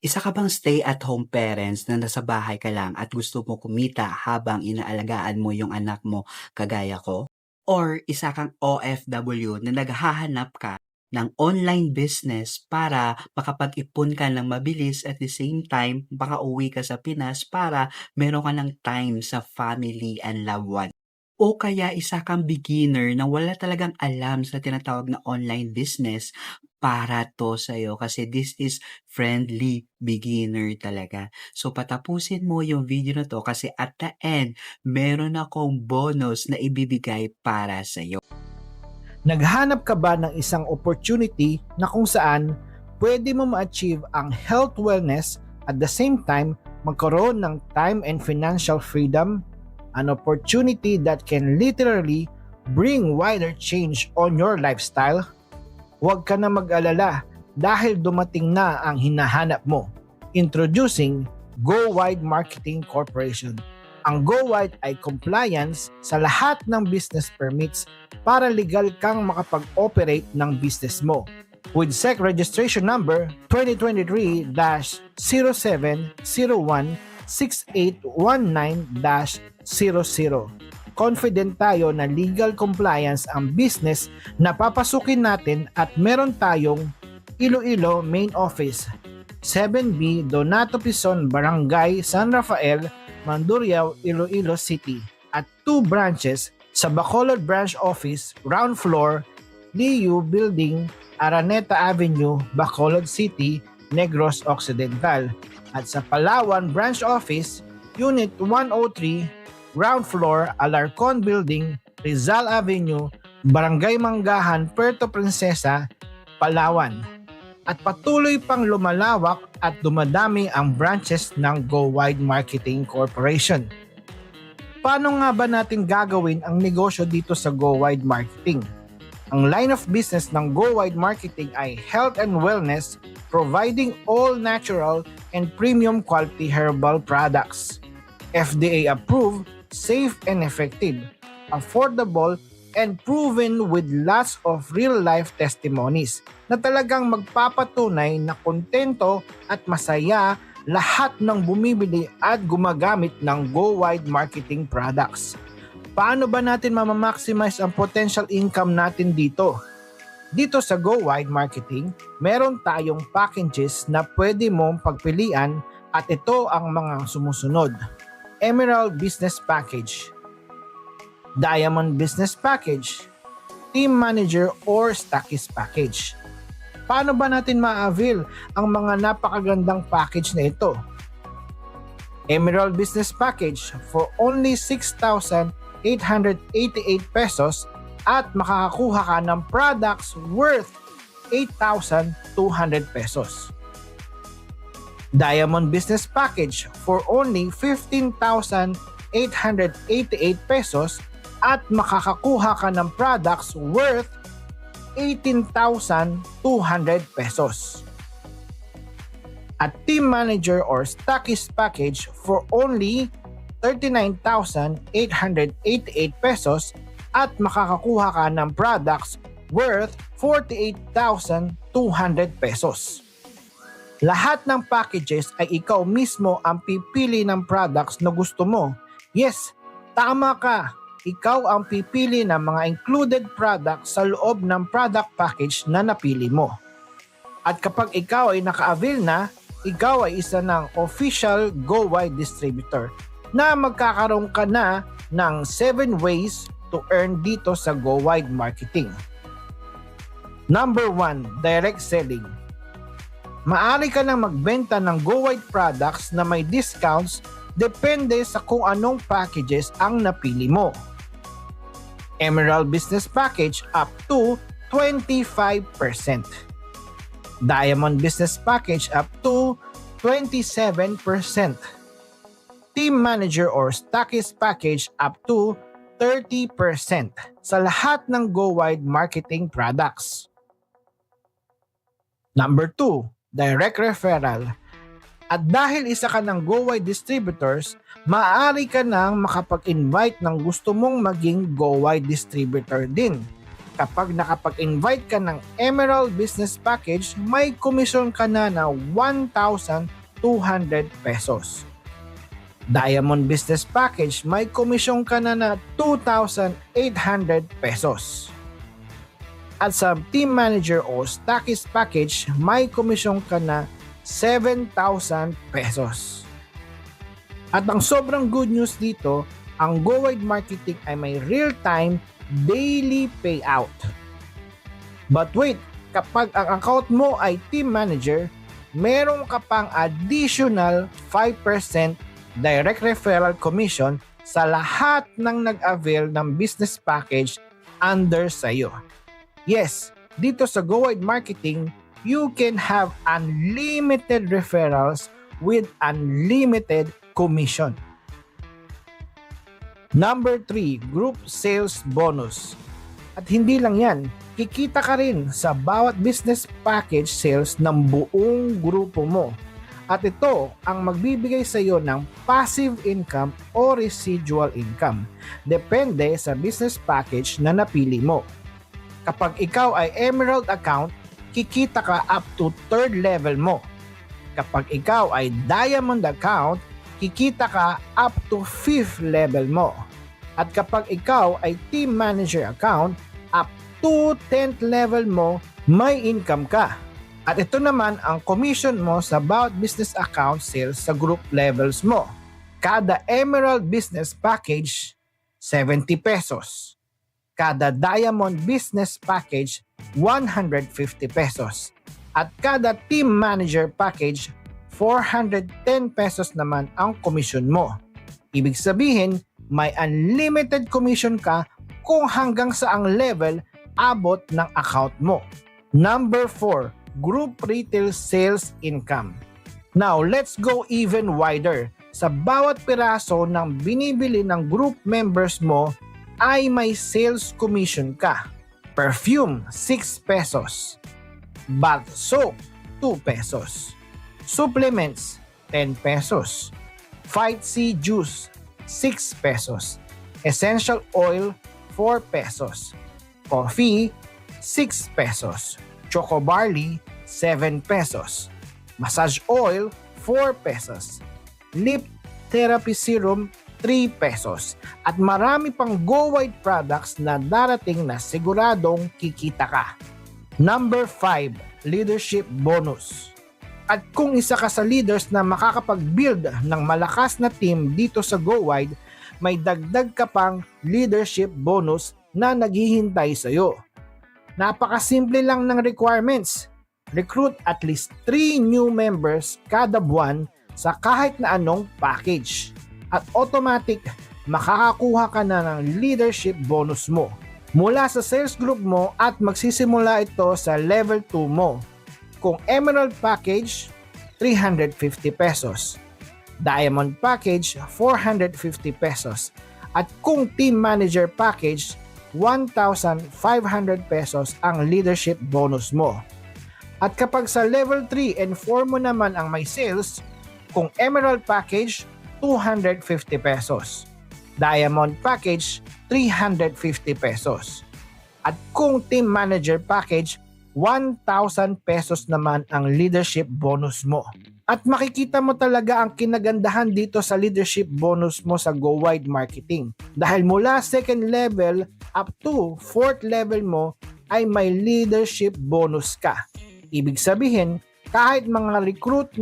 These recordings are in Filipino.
Isa ka bang stay-at-home parents na nasa bahay ka lang at gusto mo kumita habang inaalagaan mo yung anak mo kagaya ko? Or isa kang OFW na naghahanap ka ng online business para makapag-ipon ka ng mabilis at the same time makauwi ka sa Pinas para meron ka ng time sa family and loved one? O kaya isa kang beginner na wala talagang alam sa tinatawag na online business, para 'to sa'yo kasi this is friendly beginner talaga. So patapusin mo yung video na 'to kasi at the end, meron akong bonus na ibibigay para sa'yo. Naghanap ka ba ng isang opportunity na kung saan pwede mo ma-achieve ang health wellness at the same time magkaroon ng time and financial freedom? An opportunity that can literally bring wider change on your lifestyle? Huwag ka na mag-alala dahil dumating na ang hinahanap mo. Introducing Go Wide Marketing Corporation. Ang Go Wide ay compliance sa lahat ng business permits para legal kang makapag-operate ng business mo. With SEC registration number 2023-07016819-00. Confident tayo na legal compliance ang business na papasukin natin at meron tayong Iloilo Main Office, 7B Donato Pison, Barangay San Rafael, Mandurriao, Iloilo City at 2 branches sa Bacolod Branch Office, ground floor, Liu Building, Araneta Avenue, Bacolod City, Negros Occidental at sa Palawan Branch Office, Unit 103, ground floor, Alarcon Building, Rizal Avenue, Barangay Manggahan, Puerto Princesa, Palawan. At patuloy pang lumalawak at dumadami ang branches ng Go Wide Marketing Corporation. Paano nga ba natin gagawin ang negosyo dito sa Go Wide Marketing? Ang line of business ng Go Wide Marketing ay health and wellness, providing all natural and premium quality herbal products. FDA approved, safe and effective, affordable, and proven with lots of real-life testimonies na talagang magpapatunay na kontento at masaya lahat ng bumibili at gumagamit ng Go Wide Marketing products. Paano ba natin mamamaximize ang potential income natin dito? Dito sa Go Wide Marketing, meron tayong packages na pwede mong pagpilian at ito ang mga sumusunod. Emerald Business Package, Diamond Business Package, Team Manager or Stockies Package. Paano ba natin ma-avail ang mga napakagandang package na ito? Emerald Business Package for only 6,888 pesos at makakakuha ka ng products worth 8,200 pesos. Diamond Business Package for only 15,888 pesos at makakakuha ka ng products worth 18,200 pesos. At Team Manager or Stockies Package for only 39,888 pesos at makakakuha ka ng products worth 48,200 pesos. Lahat ng packages ay ikaw mismo ang pipili ng products na gusto mo. Yes, tama ka. Ikaw ang pipili ng mga included products sa loob ng product package na napili mo. At kapag ikaw ay naka-avail na, ikaw ay isa ng official Go Wide distributor na magkakaroon ka na ng 7 ways to earn dito sa Go Wide Marketing. Number 1, direct selling. Maaari ka nang magbenta ng Go Wide products na may discounts depende sa kung anong packages ang napili mo. Emerald Business Package up to 25%. Diamond Business Package up to 27%. Team Manager or Stockies Package up to 30% sa lahat ng Go Wide Marketing products. Number 2, direct referral. At dahil isa ka ng Go Wide distributors, maaari ka nang makapag-invite ng gusto mong maging Go Wide distributor din. Kapag nakapag-invite ka ng Emerald Business Package, may komisyon ka na 1,200 pesos. Diamond Business Package, may komisyon ka na 2,800 pesos. At sa Team Manager o Stackies Package, may komisyon ka na 7,000 pesos. At ang sobrang good news dito, ang GoWide Marketing ay may real-time daily payout. But wait, kapag ang account mo ay Team Manager, meron ka pang additional 5% direct referral commission sa lahat ng nag-avail ng business package under sa'yo. Yes, dito sa GoWide Marketing, you can have unlimited referrals with unlimited commission. Number 3, group sales bonus. At hindi lang yan, kikita ka rin sa bawat business package sales ng buong grupo mo. At ito ang magbibigay sa iyo ng passive income o residual income. Depende sa business package na napili mo. Kapag ikaw ay Emerald account, kikita ka up to 3rd level mo. Kapag ikaw ay Diamond account, kikita ka up to 5th level mo. At kapag ikaw ay Team Manager account, up to 10th level mo, may income ka. At ito naman ang commission mo sa bawat business account sales sa group levels mo. Kada Emerald Business Package, 70 pesos. Kada Diamond Business Package, 150 pesos. At kada Team Manager Package, 410 pesos naman ang commission mo. Ibig sabihin, may unlimited commission ka kung hanggang saang level abot ng account mo. Number 4, group retail sales income. Now, let's go even wider. Sa bawat piraso ng binibili ng group members mo ay may sales commission ka. Perfume, 6 pesos. Bath soap, 2 pesos. Supplements, 10 pesos. Fight C juice, 6 pesos. Essential oil, 4 pesos. Coffee, 6 pesos. Choco barley, 7 pesos. Massage oil, 4 pesos. Lip therapy serum, 3 pesos. At marami pang GoWide products na darating na siguradong kikita ka. Number 5, leadership bonus. At kung isa ka sa leaders na makakapag-build ng malakas na team dito sa GoWide, may dagdag ka pang leadership bonus na naghihintay sa iyo. Napakasimple lang ng requirements. Recruit at least 3 new members kada buwan sa kahit na anong package. At automatic, makakakuha ka na ng leadership bonus mo mula sa sales group mo at magsisimula ito sa level 2 mo. Kung Emerald Package, 350 pesos. Diamond Package, 450 pesos. At kung Team Manager Package, 1,500 pesos ang leadership bonus mo. At kapag sa level 3 and 4 mo naman ang may sales, kung Emerald Package, 250 pesos. Diamond Package, 350 pesos. At kung Team Manager Package, 1,000 pesos naman ang leadership bonus mo. At makikita mo talaga ang kinagandahan dito sa leadership bonus mo sa GoWide Marketing. Dahil mula 2nd level up to 4th level mo ay may leadership bonus ka. Ibig sabihin, kahit mga recruits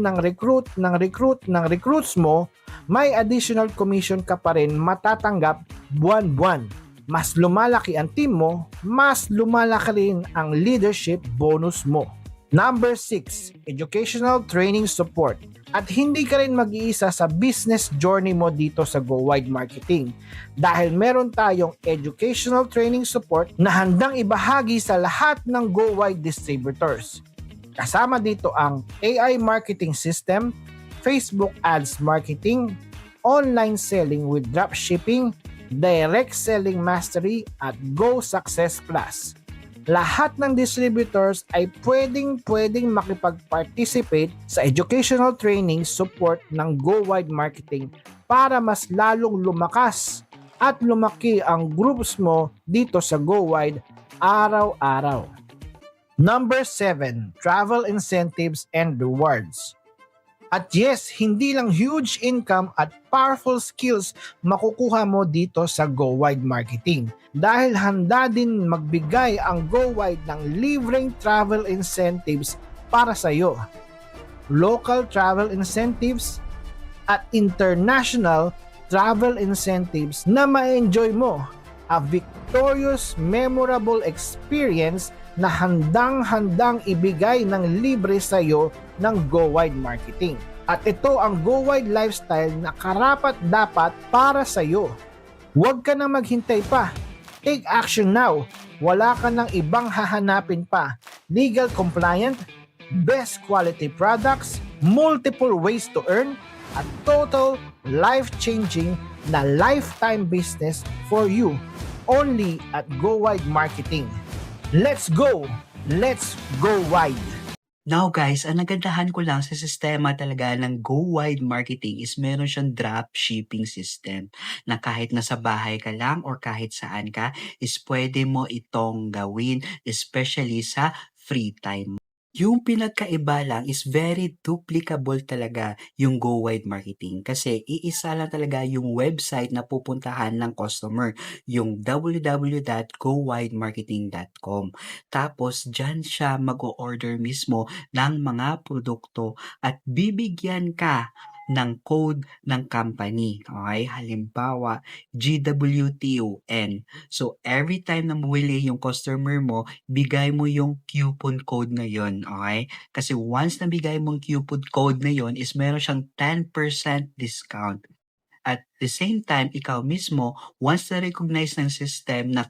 mo, may additional commission ka pa rin matatanggap buwan-buwan. Mas lumalaki ang team mo, mas lumalaki rin ang leadership bonus mo. Number 6, educational training support. At hindi ka rin mag-iisa sa business journey mo dito sa GoWide Marketing dahil meron tayong educational training support na handang ibahagi sa lahat ng GoWide distributors. Kasama dito ang AI marketing system, Facebook ads marketing, online selling with dropshipping, direct selling mastery at Go Success Plus. Lahat ng distributors ay pwedeng makipag-participate sa educational training support ng GoWide Marketing para mas lalong lumakas at lumaki ang groups mo dito sa GoWide araw-araw. Number 7, travel incentives and rewards. At yes, hindi lang huge income at powerful skills makukuha mo dito sa Go Wide Marketing. Dahil handa din magbigay ang Go Wide ng libreng travel incentives para sa iyo. Local travel incentives at international travel incentives na ma-enjoy mo. A victorious, memorable experience na handang-handang ibigay ng libre sa iyo ng Go Wide Marketing. At ito ang Go Wide lifestyle na karapat-dapat para sa iyo. Huwag ka na maghintay pa. Take action now. Wala ka ng ibang hahanapin pa. Legal compliant, best quality products, multiple ways to earn, at total life-changing na lifetime business for you. Only at Go Wide Marketing. Let's go! Let's go wide! Now guys, ang nagandahan ko lang sa sistema talaga ng Go Wide Marketing is meron siyang drop shipping system na kahit nasa bahay ka lang or kahit saan ka is pwede mo itong gawin, especially sa free time. Yung pinagkaiba lang is very duplicable talaga yung Go Wide Marketing kasi iisa lang talaga yung website na pupuntahan ng customer, yung www.gowidemarketing.com. Tapos dyan siya mag-o-order mismo ng mga produkto at bibigyan ka ng code ng company. Okay? Halimbawa, GWTON. So, every time na mawili yung customer mo, bigay mo yung coupon code na yon, okay? Kasi once na bigay mong coupon code na yon is meron siyang 10% discount. At the same time, ikaw mismo, once na-recognize ng system na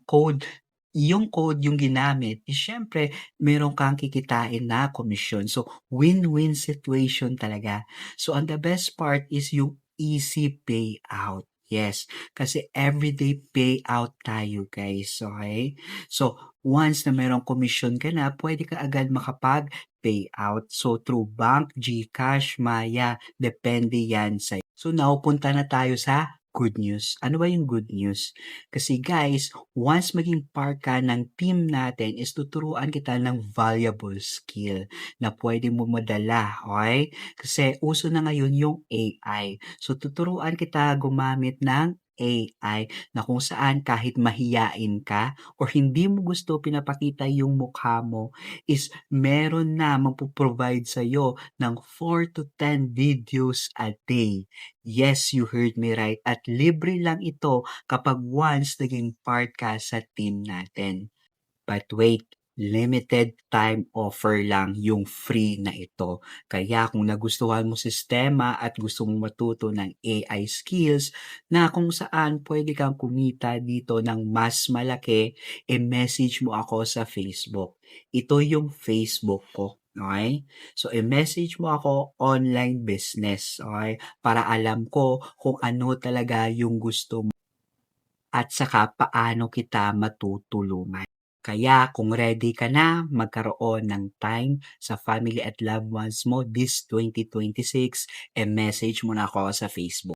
yung code yung ginamit, is syempre, meron kang kikitain na komisyon. So, win-win situation talaga. So, and the best part is yung easy payout. Yes, kasi everyday payout tayo guys, okay? So, once na merong komisyon ka na, pwede ka agad makapag-payout. So, through bank, GCash, Maya, depende yan sa'yo. So, now, punta na tayo sa good news. Ano ba yung good news? Kasi guys, once maging part ka ng team natin is tuturuan kita ng valuable skill na pwede mo madala, okay? Kasi uso na ngayon yung AI. So tuturuan kita gumamit ng AI na kung saan kahit mahiyain ka or hindi mo gusto pinapakita yung mukha mo is meron na magpo-provide sa'yo ng 4 to 10 videos a day. Yes, you heard me right. At libre lang ito kapag once naging part ka sa team natin. But wait, limited time offer lang yung free na ito. Kaya kung nagustuhan mo sistema at gusto mong matuto ng AI skills na kung saan pwede kang kumita dito ng mas malaki, message mo ako sa Facebook. Ito yung Facebook ko. Okay? So, i-message mo ako online business. Okay? Para alam ko kung ano talaga yung gusto mo at saka paano kita matutulungan. Kaya kung ready ka na magkaroon ng time sa family at loved ones mo this 2026, message mo na ako sa Facebook.